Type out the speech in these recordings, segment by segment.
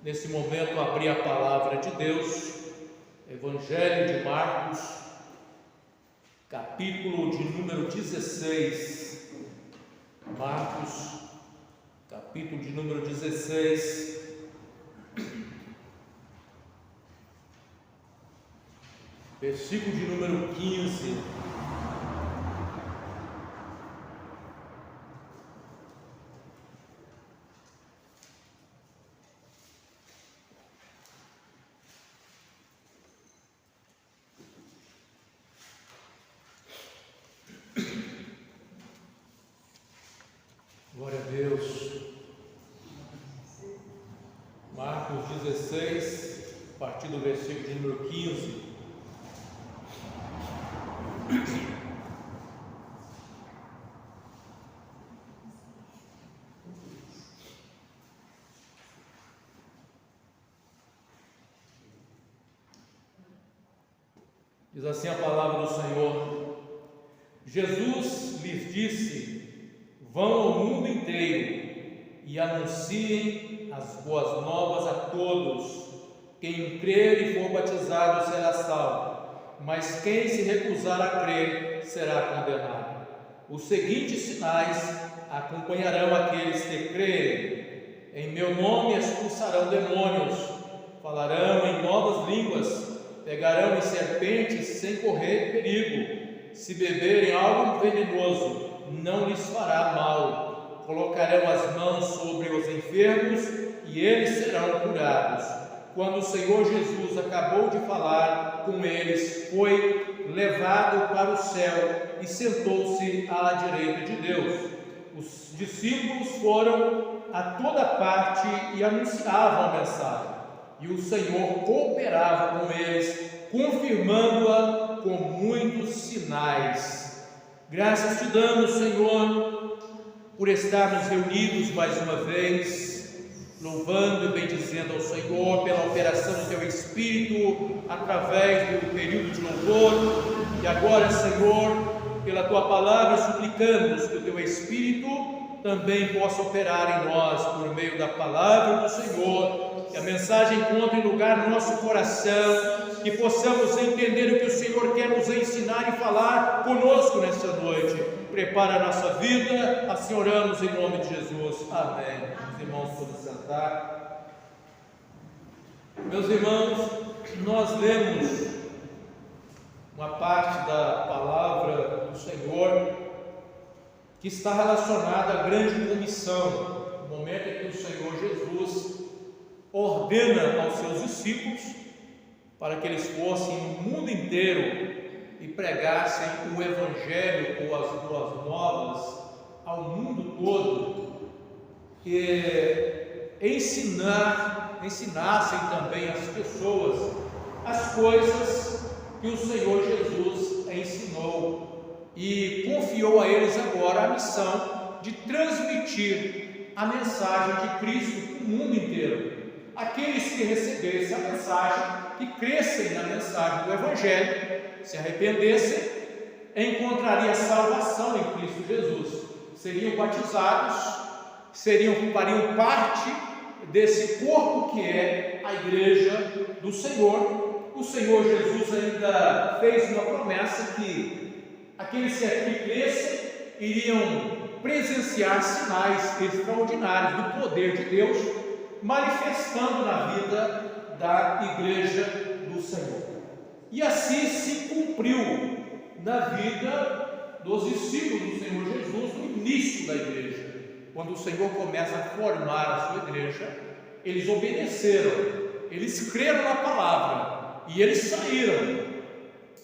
nesse momento, abrir a palavra de Deus, Evangelho de Marcos, capítulo de número 16. Marcos, capítulo de número 16. Versículo de número 15. Glória a Deus. Marcos 16, a partir do versículo de número 15. Diz assim a palavra do Senhor: Jesus lhes disse: vão ao mundo inteiro e anunciem as boas novas a todos. Quem crer e for batizado será salvo, mas quem se recusar a crer será condenado. Os seguintes sinais acompanharão aqueles que crerem: em meu nome expulsarão demônios, falarão em novas línguas, pegarão em serpentes sem correr perigo, se beberem algo venenoso não lhes fará mal, colocarão as mãos sobre os enfermos e eles serão curados. Quando o Senhor Jesus acabou de falar com eles, foi levado para o céu e sentou-se à direita de Deus. Os discípulos foram a toda parte e anunciavam a mensagem, e o Senhor cooperava com eles, confirmando-a com muitos sinais. Graças te damos, Senhor, por estarmos reunidos mais uma vez, louvando e bendizendo ao Senhor pela operação do Teu Espírito através do período de louvor, e agora, Senhor, pela Tua palavra, suplicamos que o Teu Espírito também possa operar em nós por meio da palavra do Senhor, que a mensagem encontre lugar no nosso coração, que possamos entender o que o Senhor quer nos ensinar e falar conosco nesta noite. Prepara a nossa vida, assim oramos em nome de Jesus. Amém. Os irmãos podem sentar. Meus irmãos, nós lemos uma parte da palavra do Senhor que está relacionada à grande comissão, no momento em que o Senhor Jesus ordena aos seus discípulos para que eles fossem no mundo inteiro e pregassem o Evangelho ou as boas novas ao mundo todo, e ensinassem também as pessoas as coisas que o Senhor Jesus ensinou, e confiou a eles agora a missão de transmitir a mensagem de Cristo para o mundo inteiro. Aqueles que recebessem a mensagem, que crescem na mensagem do Evangelho, se arrependessem, encontrariam salvação em Cristo Jesus, seriam batizados, fariam parte desse corpo que é a igreja do Senhor. O Senhor Jesus ainda fez uma promessa que aqueles que crescem iriam presenciar sinais extraordinários do poder de Deus, manifestando na vida da igreja do Senhor. E assim se cumpriu na vida dos discípulos do Senhor Jesus no início da igreja. Quando o Senhor começa a formar a sua igreja, eles obedeceram, eles creram na palavra e eles saíram.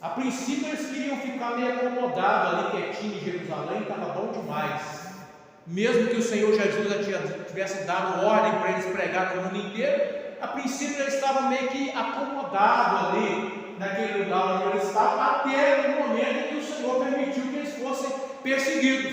A princípio eles queriam ficar meio acomodados ali quietinho em Jerusalém, estava bom demais. Mesmo que o Senhor Jesus já tivesse dado ordem para eles pregar no mundo inteiro, a princípio eles estavam meio que acomodados ali naquele lugar onde eles estavam, até o momento em que o Senhor permitiu que eles fossem perseguidos.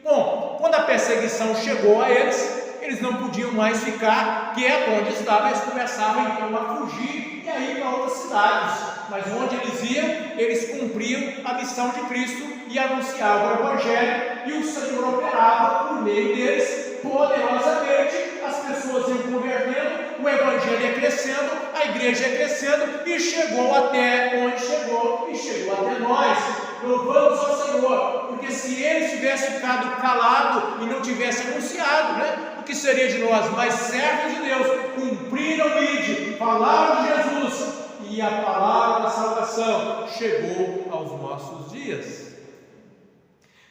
Bom, quando a perseguição chegou a eles não podiam mais ficar quietos onde estavam, eles começavam então a fugir e a ir para outras cidades. Mas onde eles iam, eles cumpriam a missão de Cristo e anunciavam o Evangelho, e o Senhor operava por meio deles poderosamente. As pessoas iam convertendo, o Evangelho dia ele ia crescendo, a igreja ia crescendo e chegou até onde chegou e chegou até nós. Louvamos ao Senhor, porque se ele tivesse ficado calado e não tivesse anunciado, o que seria de nós? Mas servos de Deus cumpriram o ide, falaram de Jesus e a palavra da salvação chegou aos nossos dias.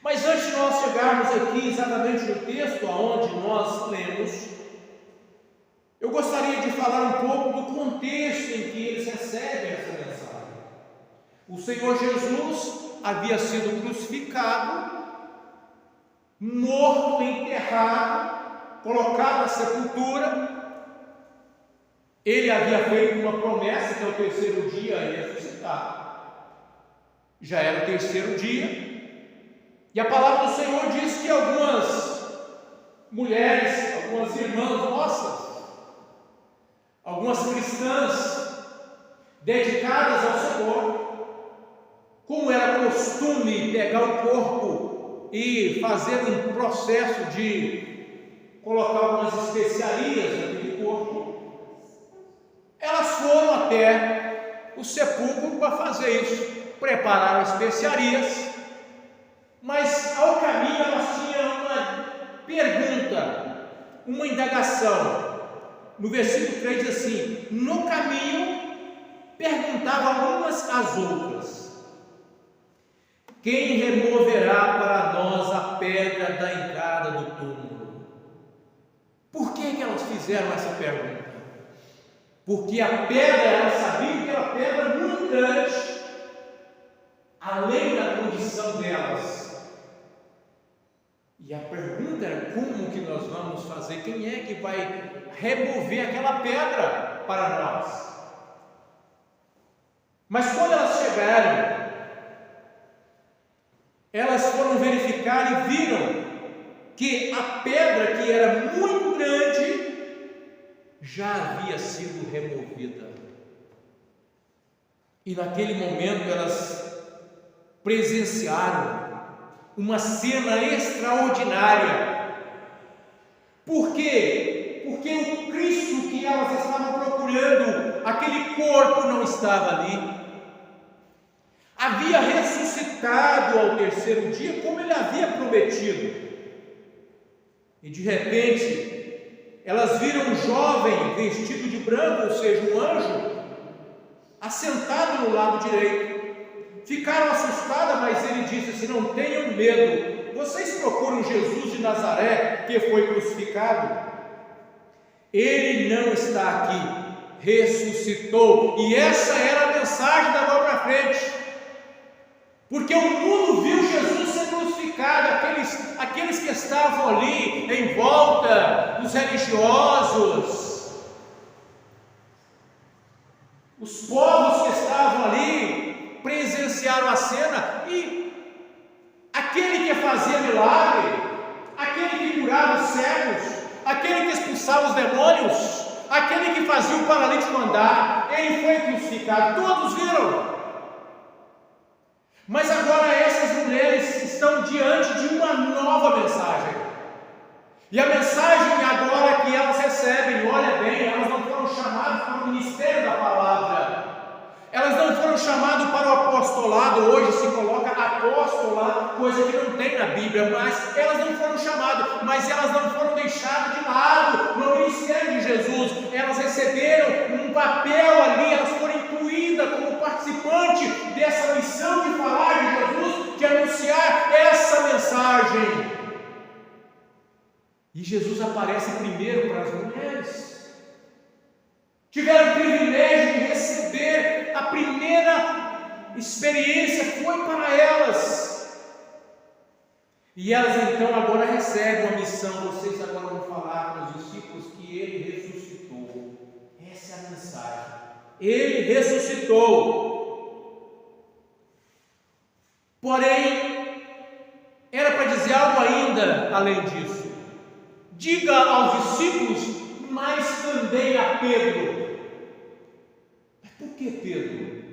Mas antes de nós chegarmos aqui exatamente no texto aonde nós lemos, eu gostaria de falar um pouco do contexto em que eles recebem essa mensagem. O Senhor Jesus havia sido crucificado, morto, enterrado, colocado na sepultura. Ele havia feito uma promessa que ao terceiro dia ia ressuscitar. Já era o terceiro dia. E a palavra do Senhor diz que algumas mulheres, algumas irmãs nossas, algumas cristãs dedicadas ao Senhor, como era costume pegar o corpo e fazer um processo de colocar algumas especiarias naquele corpo, elas foram até o sepulcro para fazer isso, prepararam especiarias, mas ao caminho elas tinham uma pergunta, uma indagação. No versículo 3 diz assim: no caminho perguntavam umas às outras: quem removerá para nós a pedra da entrada do túmulo? Por que elas fizeram essa pergunta? Porque a pedra, elas sabiam que era uma pedra muito grande, além da condição delas. E a pergunta era: como que nós vamos fazer? Quem é que vai remover aquela pedra para nós? Mas quando elas chegaram, elas foram verificar e viram que a pedra, que era muito grande, já havia sido removida. E naquele momento elas presenciaram uma cena extraordinária. Por quê? Porque o Cristo que elas estavam procurando, aquele corpo não estava ali. Havia ressuscitado ao terceiro dia, como ele havia prometido. E de repente, elas viram um jovem vestido de branco, ou seja, um anjo, assentado no lado direito. Ficaram assustadas, mas ele disse assim: não tenham medo, vocês procuram Jesus de Nazaré, que foi crucificado. Ele não está aqui, ressuscitou. E essa era a mensagem da agora para frente, porque o mundo viu Jesus ser crucificado, aqueles que estavam ali em volta, os religiosos, os povos que estavam ali, presenciaram a cena. E aquele que fazia milagre, aquele que curava os cegos, aquele que expulsava os demônios, aquele que fazia o paralítico andar, ele foi crucificado. Todos viram. Mas agora essas mulheres estão diante de uma nova mensagem. E a mensagem agora que elas recebem, olha bem, elas não foram chamadas para o ministério da palavra. Elas não foram chamadas para o apostolado. Hoje se coloca apóstola, coisa que não tem na Bíblia, mas elas não foram chamadas, mas elas não foram deixadas de lado no ministério de Jesus. Elas receberam um papel ali, elas foram incluídas como participante dessa missão de falar de Jesus, de anunciar essa mensagem. E Jesus aparece primeiro para as mulheres. Tiveram o privilégio de receber a primeira experiência, foi para elas. E elas então agora recebem uma missão. Vocês agora vão falar para os discípulos que ele ressuscitou. Essa é a mensagem. Ele ressuscitou. Porém, era para dizer algo ainda além disso. Diga aos discípulos, mas também a Pedro. Mas por que Pedro?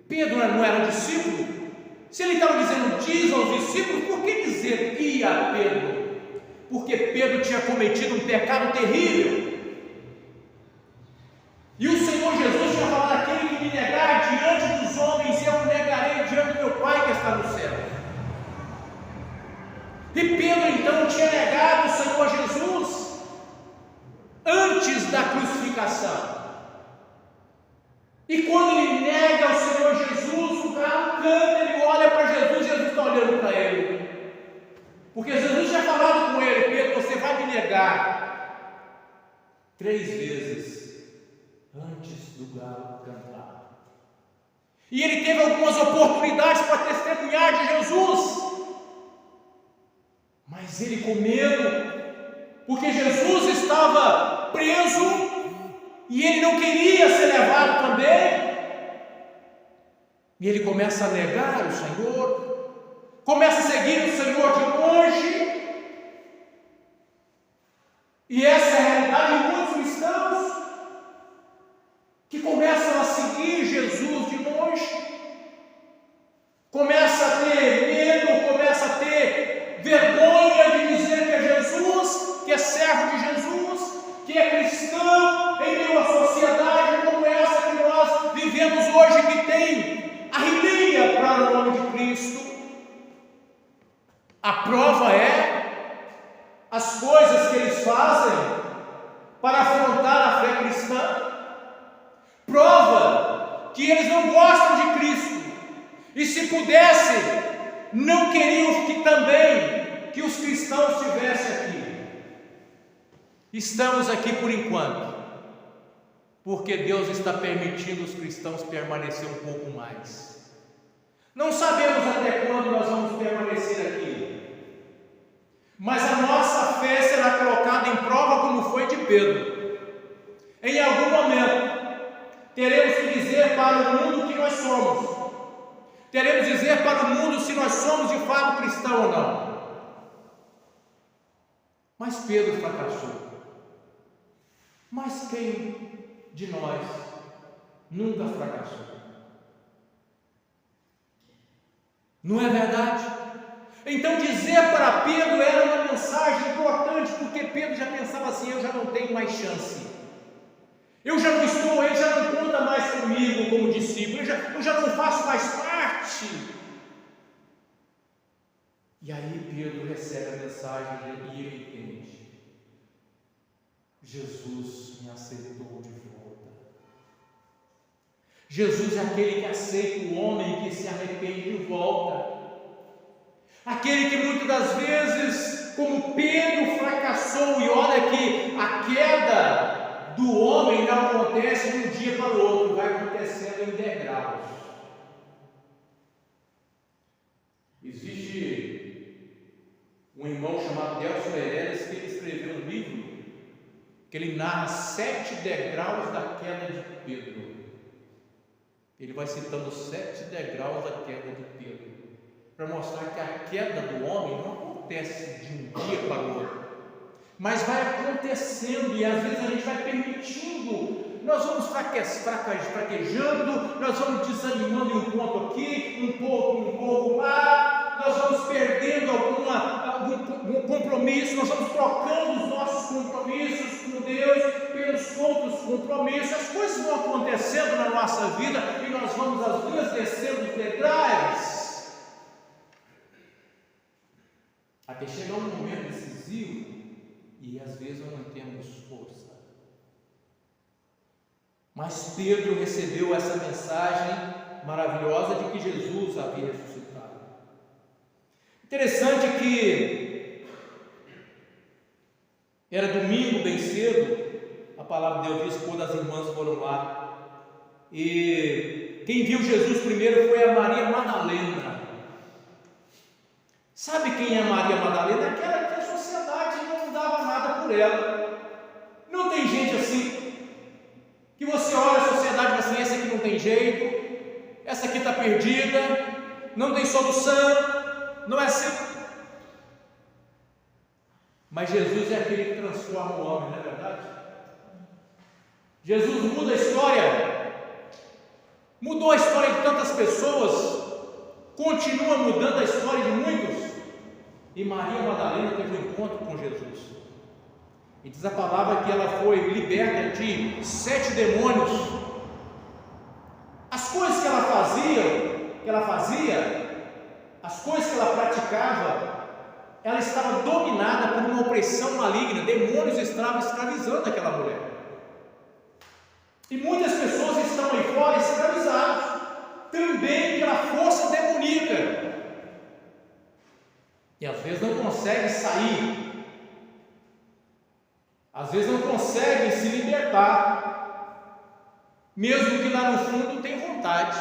Pedro não era discípulo? Se ele estava dizendo diz aos discípulos, por que dizer e a Pedro? Porque Pedro tinha cometido um pecado terrível. antes da crucificação. E quando ele nega o Senhor Jesus, o galo canta, ele olha para Jesus, Jesus está olhando para ele. Porque Jesus tinha falado com ele: Pedro, você vai me negar 3 vezes antes do galo cantar. E ele teve algumas oportunidades para testemunhar de Jesus, mas ele com medo, porque Jesus estava preso e ele não queria ser levado também. E ele começa a negar o Senhor, começa a seguir o Senhor de longe. E essa é a realidade de muitos cristãos que começam a seguir Jesus de longe, começa a ter medo, começa a ter vergonha de dizer que é Jesus, que é servo de Jesus, que é cristão, em meio à sociedade como essa que nós vivemos hoje, que tem a rileira para o nome de Cristo. A prova é as coisas que eles fazem para afrontar a fé cristã. Prova que eles não gostam de Cristo, e se pudessem, não queriam que também que os cristãos estivessem aqui. Estamos aqui por enquanto, porque Deus está permitindo os cristãos permanecer um pouco mais. Não sabemos até quando nós vamos permanecer aqui, mas a nossa fé será colocada em prova, como foi de Pedro. Em algum momento teremos que dizer para o mundo que nós somos, teremos que dizer para o mundo se nós somos de fato cristãos ou não. Mas Pedro fracassou. Mas quem de nós nunca fracassou? Não é verdade? Então dizer para Pedro era uma mensagem importante, porque Pedro já pensava assim: eu já não tenho mais chance, eu já não estou, ele já não conta mais comigo como discípulo, eu já não faço mais parte. E aí Pedro recebe a mensagem e ele entende: Jesus me aceitou de volta. Jesus é aquele que aceita o homem que se arrepende de volta. Aquele que muitas das vezes, como Pedro, fracassou. E olha que a queda do homem não acontece de um dia para o outro, vai acontecendo em degraus. Existe um irmão chamado Delcio Meirelles que ele escreveu um livro que ele narra 7 degraus da queda de Pedro. Ele vai citando 7 degraus da queda de Pedro, para mostrar que a queda do homem não acontece de um dia para o outro, mas vai acontecendo, e às vezes a gente vai permitindo, nós vamos fraquejando, nós vamos desanimando em um ponto aqui, um pouco lá, nós vamos perdendo algum compromisso, nós vamos trocando os nossos compromissos com Deus pelos outros compromissos. As coisas vão acontecendo na nossa vida e nós vamos às vezes descendo os degraus, até chegar um momento decisivo e às vezes não temos força. Mas Pedro recebeu essa mensagem maravilhosa de que Jesus havia ressuscitado. Interessante que era domingo bem cedo, a palavra de Deus diz, quando as irmãs foram lá, e quem viu Jesus primeiro foi a Maria Madalena. Sabe quem é a Maria Madalena? Aquela que a sociedade não dava nada por ela. Não tem gente assim, que você olha a sociedade e fala assim: essa aqui não tem jeito, essa aqui está perdida, não tem solução, não é assim. Mas Jesus é aquele que transforma o homem, não é verdade? Jesus muda a história, mudou a história de tantas pessoas, continua mudando a história de muitos. E Maria Madalena teve um encontro com Jesus, e diz a palavra que ela foi liberta de 7 demônios. As coisas que ela fazia, as coisas que ela praticava, ela estava dominada por uma opressão maligna, demônios estavam escravizando aquela mulher. E muitas pessoas estão aí fora escravizadas, também pela força demoníaca. E às vezes não conseguem sair, às vezes não conseguem se libertar, mesmo que lá no fundo tenham vontade.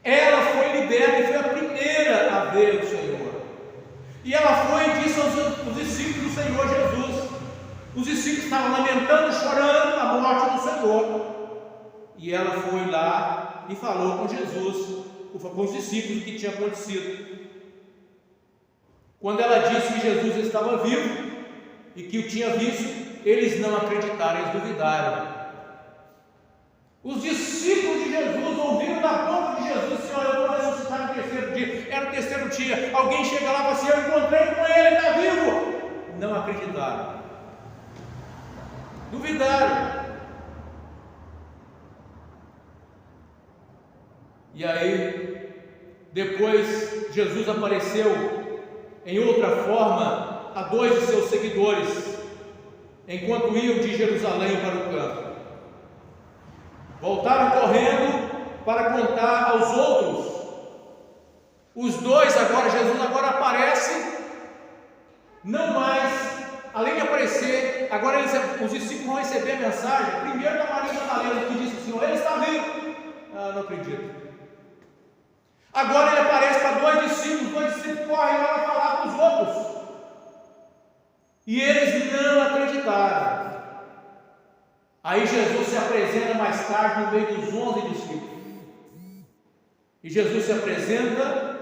Ela foi liberta e foi a primeira a ver o Senhor. E ela foi e disse aos discípulos do Senhor Jesus. Os discípulos estavam lamentando, chorando a morte do Senhor. E ela foi lá e falou com Jesus, com os discípulos, o que tinha acontecido. Quando ela disse que Jesus estava vivo e que o tinha visto, eles não acreditaram, eles duvidaram. Os discípulos de Jesus ouviram da boca de Jesus: Senhor, eu vou ressuscitar no terceiro dia. Era o terceiro dia. Alguém chega lá e fala assim: eu encontrei com ele, está vivo. Não acreditaram, duvidaram. E aí, depois, Jesus apareceu em outra forma a 2 de seus seguidores, enquanto iam de Jerusalém para o campo. Voltaram correndo para contar aos outros. Os 2 agora, Jesus agora aparece, não mais, além de aparecer, agora os discípulos vão receber a mensagem, primeiro da Maria Madalena, que disse: Senhor, ele está vivo. Não acredito. Agora ele aparece para 2 discípulos correm lá para falar para os outros, e eles não acreditaram. Aí Jesus se apresenta mais tarde no meio dos 11 discípulos, e Jesus se apresenta,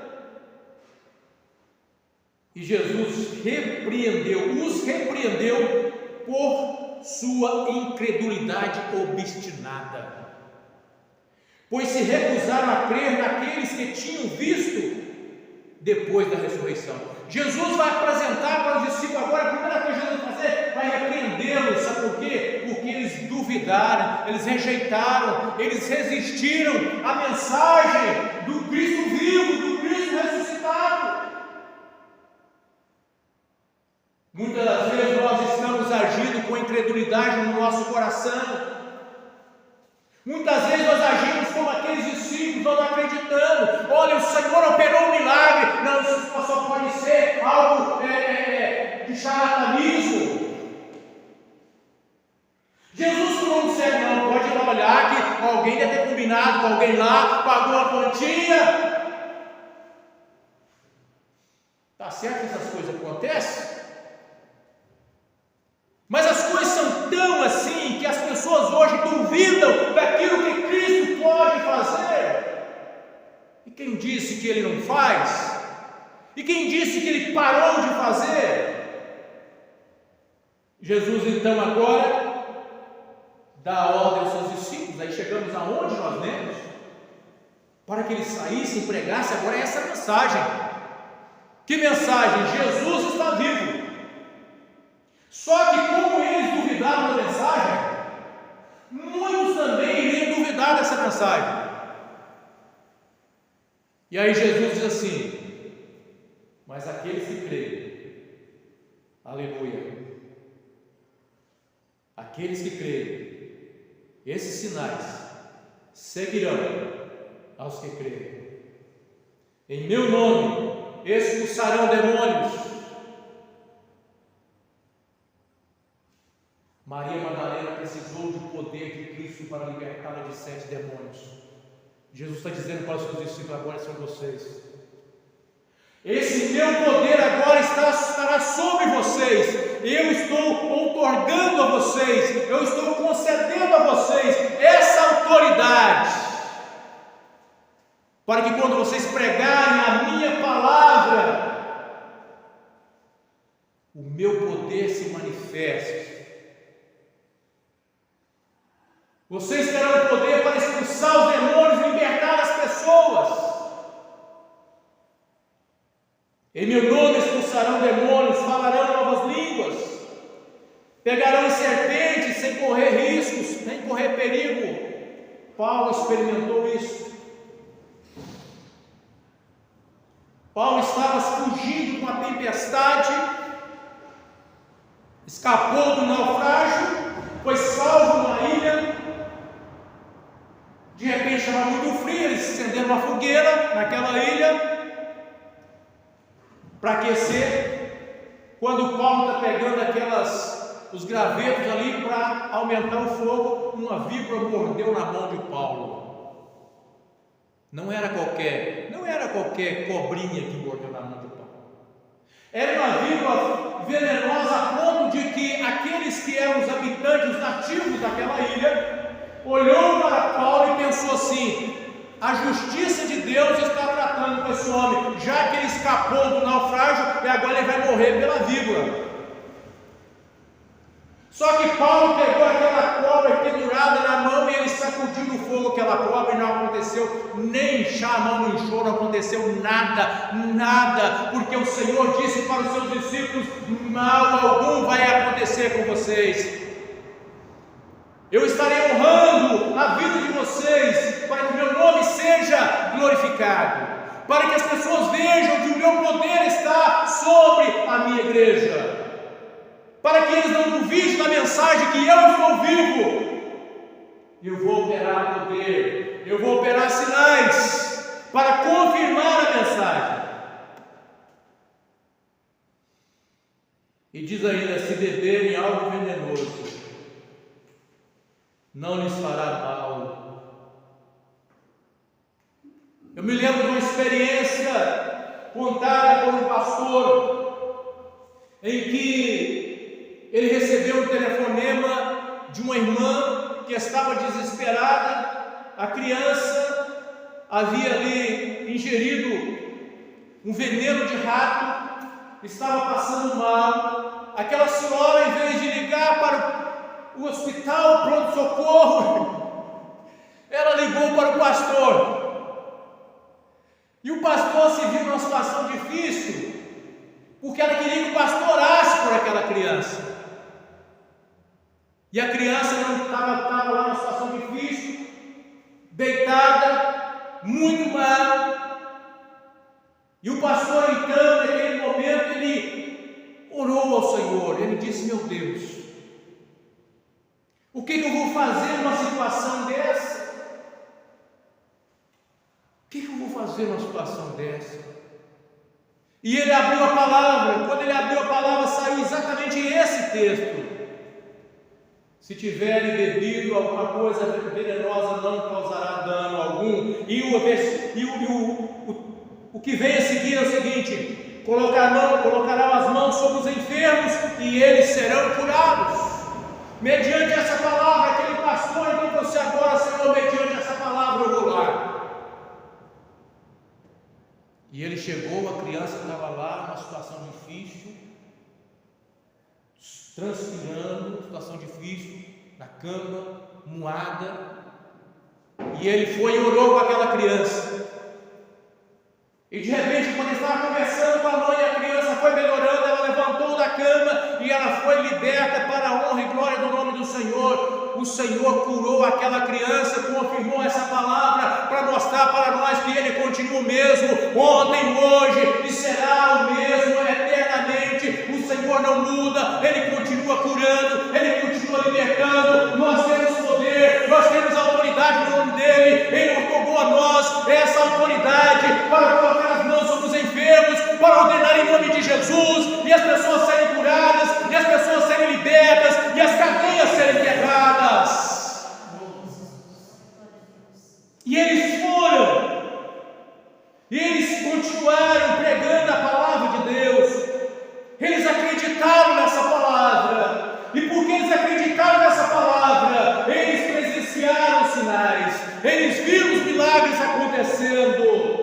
e Jesus os repreendeu por sua incredulidade obstinada, pois se recusaram a crer naqueles que tinham visto depois da ressurreição. Jesus vai apresentar para os discípulos agora, a primeira coisa que Jesus vai fazer, vai repreendê-los. Sabe por quê? Porque eles duvidaram, eles rejeitaram, eles resistiram à mensagem do Cristo vivo, do Cristo ressuscitado. Muitas das vezes nós estamos agindo com incredulidade no nosso coração. Muitas vezes nós agimos como aqueles discípulos, não acreditando. Olha, o Senhor operou um milagre. Não, isso só pode ser algo de charlatanismo. Jesus não disser, não, pode olhar que alguém deve ter combinado com alguém lá, pagou a quantia. Está certo que essas coisas acontecem? Mas as coisas são tão assim que as pessoas hoje duvidam daquilo que Cristo pode fazer. E quem disse que Ele não faz? E quem disse que Ele parou de fazer? Jesus então agora dá a ordem aos seus discípulos. Aí chegamos aonde nós lemos, para que eles saíssem e pregassem agora essa mensagem. Que mensagem? Jesus está vivo. Só que como eles duvidaram da mensagem, muitos também iriam duvidar dessa mensagem. E aí Jesus diz assim: mas aqueles que creem, aleluia, aqueles que creem, esses sinais seguirão aos que creem. Em meu nome expulsarão demônios. Maria Madalena precisou do poder de Cristo para libertá-la de 7 demônios. Jesus está dizendo para os seus discípulos: agora são vocês. Esse meu poder agora estará sobre vocês. Eu estou outorgando a vocês, eu estou concedendo a vocês essa autoridade, para que quando vocês pregarem a minha palavra, o meu poder se manifeste. Vocês terão poder para expulsar os demônios e libertar as pessoas. Em meu nome expulsarão demônios, falarão novas línguas, pegarão serpentes sem correr riscos, nem correr perigo. Paulo experimentou isso. Paulo estava fugindo de uma tempestade, escapou do naufrágio, foi salvo numa ilha. De repente estava muito frio, eles acenderam uma fogueira naquela ilha para aquecer. Quando Paulo está pegando os gravetos ali para aumentar o fogo, uma víbora mordeu na mão de Paulo. Não era qualquer cobrinha que mordeu na mão de Paulo. Era uma víbora venenosa a ponto de que aqueles que eram os habitantes, os nativos daquela ilha, olhou para Paulo e pensou assim: a justiça de Deus está tratando com esse homem, já que ele escapou do naufrágio e agora ele vai morrer pela víbora. Só que Paulo pegou aquela cobra pendurada na mão e ele sacudiu no fogo aquela cobra e não aconteceu nem inchar a mão no inchou, não aconteceu nada, porque o Senhor disse para os seus discípulos: mal algum vai acontecer com vocês. Eu estarei honrando a vida de vocês, para que o meu nome seja glorificado, para que as pessoas vejam que o meu poder está sobre a minha igreja, para que eles não duvidem da mensagem que eu estou vivo. Eu vou operar poder, eu vou operar sinais para confirmar a mensagem. E diz ainda: se beberem algo venenoso, não lhes fará mal. Eu me lembro de uma experiência contada por um pastor, em que ele recebeu um telefonema de uma irmã que estava desesperada. A criança havia ali ingerido um veneno de rato, estava passando mal. Aquela senhora, em vez de ligar para o hospital, pronto-socorro, ela ligou para o pastor. E o pastor se viu numa situação difícil, porque ela queria que o pastor orasse por aquela criança. E a criança não estava lá numa situação difícil, deitada, muito mal. E o pastor, então, naquele momento, ele orou ao Senhor. Ele disse: meu Deus, o que eu vou fazer numa situação dessa? O que eu vou fazer numa situação dessa? E ele abriu a palavra. Quando ele abriu a palavra, saiu exatamente esse texto: se tiverem bebido alguma coisa venenosa, não causará dano algum. O que vem a seguir é o seguinte: colocarão as mãos sobre os enfermos e eles serão curados. Mediante essa palavra, aquele pastor então trouxe agora: Senhor, mediante essa palavra eu vou lá. E ele chegou, a criança estava lá numa situação difícil, transpirando, situação difícil, na cama, moada. E ele foi e orou com aquela criança. E de repente, quando ele estava conversando com a mãe, a criança foi melhorando, ela levantou da cama e ela foi liberta para a honra e glória do nome do Senhor. O Senhor curou aquela criança, confirmou essa palavra para mostrar para nós que Ele continua o mesmo, ontem, hoje e será o mesmo eternamente. O Senhor não muda, Ele continua curando, Ele continua libertando. Nós temos poder, nós temos autoridade no nome dEle. Ele otorgou a nós essa autoridade para colocar as mãos sobre os enfermos, para ordenar em nome de Jesus, e as pessoas serem curadas, e as pessoas serem libertas, e as cadeias serem quebradas. E eles foram, e eles continuaram pregando a palavra de Deus. Eles acreditaram nessa palavra, e porque eles acreditaram nessa palavra, eles presenciaram sinais, eles viram os milagres acontecendo.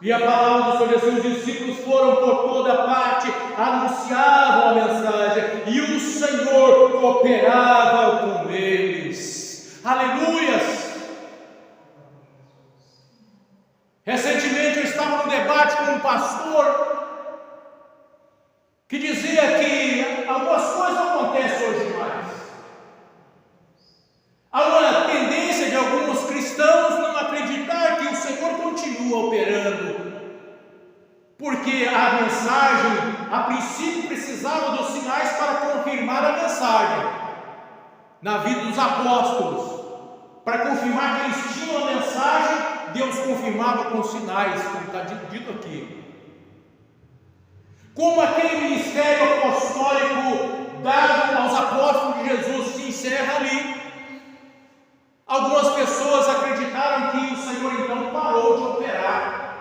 E a palavra sobre os seus discípulos foram por toda parte, anunciavam a mensagem, e o Senhor cooperava com eles. Aleluias! Recentemente eu estava num debate com um pastor que dizia que algumas coisas não acontecem hoje mais. Há uma tendência de alguns cristãos não acreditar que o Senhor continua operando mensagem na vida dos apóstolos, para confirmar que eles tinham a mensagem, Deus confirmava com sinais, como está dito aqui. Como aquele ministério apostólico dado aos apóstolos de Jesus se encerra ali. Algumas pessoas acreditaram que o Senhor então parou de operar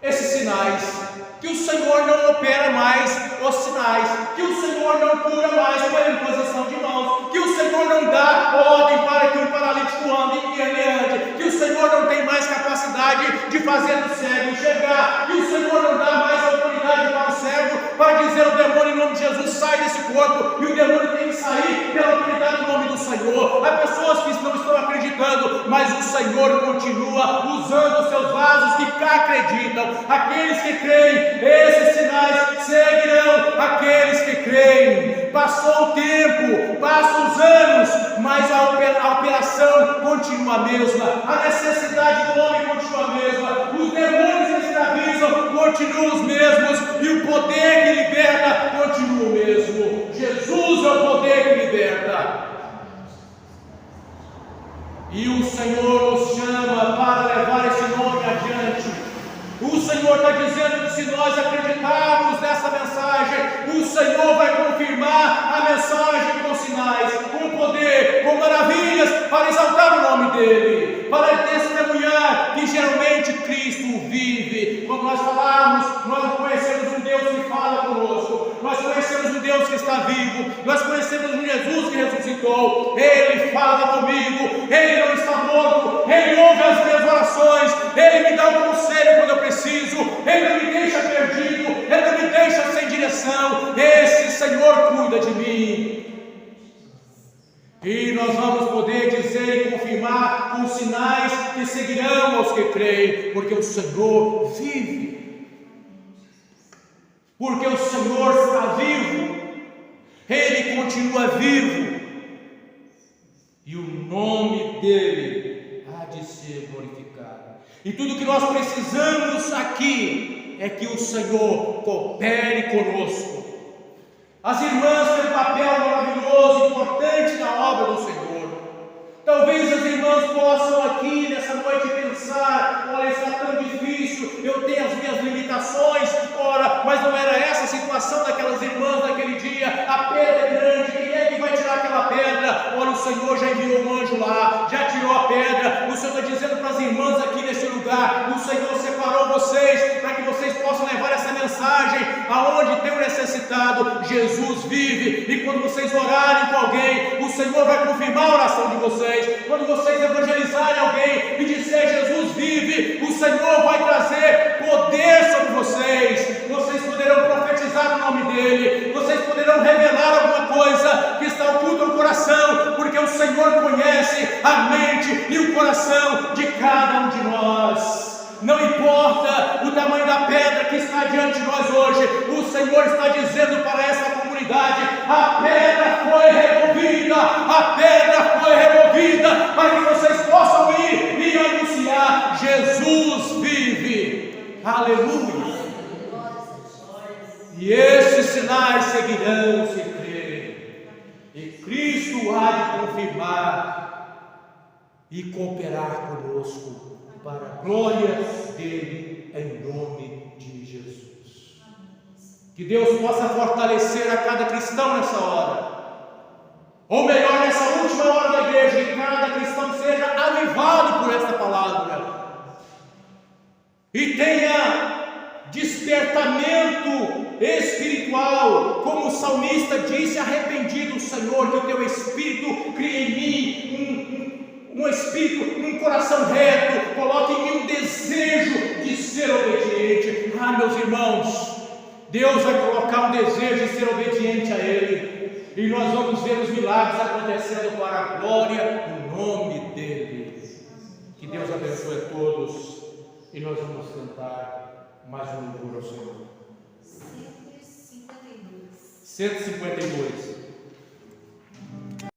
esses sinais, que o Senhor não opera mais os sinais, que o Senhor não cura mais pela imposição de mãos, que o Senhor não dá ordem para que um paralítico ande e ele ande, que o Senhor não tem mais capacidade de fazer o cego enxergar, que o Senhor não dá mais autoridade para o cego para dizer ao demônio em nome de Jesus, sai desse corpo, e o demônio tem que sair pela autoridade do nome do Senhor. Há pessoas que não estão acreditando, mas o Senhor continua usando os seus vasos que acreditam. Aqueles que creem, esses sinais seguirão aqueles que creem. Passou o tempo, passam os anos, mas a operação continua a mesma, a necessidade do homem continua a mesma, os demônios que escravizam continuam os mesmos, e o poder que liberta continua o mesmo. Jesus é o poder que liberta. E o Senhor nos chama para levar esse nome adiante. O Senhor está dizendo que se nós acreditarmos nessa mensagem, o Senhor vai confirmar a mensagem com sinais, com poder, com maravilhas, para exaltar o nome dEle, para testemunhar que geralmente Cristo vive. Quando nós falarmos, nós conhecemos um Deus que fala conosco, nós conhecemos um Deus que está vivo, nós conhecemos um Jesus que ressuscitou. Ele fala comigo, Ele não está morto, Ele ouve as minhas orações, Ele me dá um conselho quando eu preciso, Ele não me deixa perdido, Ele não me deixa sem direção. Esse Senhor cuida de mim. E nós vamos poder dizer e confirmar com sinais que seguirão aos que creem, porque o Senhor vive, porque o Senhor está vivo, Ele continua vivo, e o nome dEle há de ser glorificado. E tudo que nós precisamos aqui é que o Senhor coopere conosco. As irmãs têm um papel maravilhoso, importante na obra do Senhor. Talvez as irmãs possam aqui nessa noite pensar: olha, está tão difícil, eu tenho as minhas limitações, ora, mas não era essa a situação daquelas irmãs naquele dia. A pedra é grande, quem é que vai tirar aquela pedra? Olha, o Senhor já enviou um anjo lá, já tirou a pedra. O Senhor está dizendo para as irmãs aqui neste lugar: o Senhor separou vocês para que vocês possam levar essa mensagem aonde tem o necessitado. Jesus vive, e quando vocês orarem com alguém, o Senhor vai confirmar a oração de vocês. Quando vocês evangelizarem alguém e disser Jesus vive, o Senhor vai trazer poder sobre vocês. Vocês poderão profetizar o nome dEle, vocês poderão revelar alguma coisa que está oculta no coração, porque o Senhor conhece a mente e o coração de cada um de nós. Não importa o tamanho da pedra que está diante de nós hoje, o Senhor está dizendo para essa comunidade: a pedra foi removida, a pedra foi removida, para que vocês possam ir e anunciar: Jesus vive. Aleluia! E esses sinais seguirão se crerem, e Cristo há de confirmar e cooperar conosco para a glória dEle, em nome de Jesus. Que Deus possa fortalecer a cada cristão nessa hora, ou melhor, nessa última hora da igreja, que cada cristão seja avivado por esta palavra e tenha despertamento espiritual, como o salmista disse: arrependido, Senhor, que o teu Espírito crie em mim um espírito, um coração reto, coloque em mim um desejo de ser obediente. Meus irmãos, Deus vai colocar um desejo de ser obediente a Ele, e nós vamos ver os milagres acontecendo para a glória do nome dEle. Que Deus abençoe a todos, e nós vamos cantar mais um louvor ao Senhor. 152.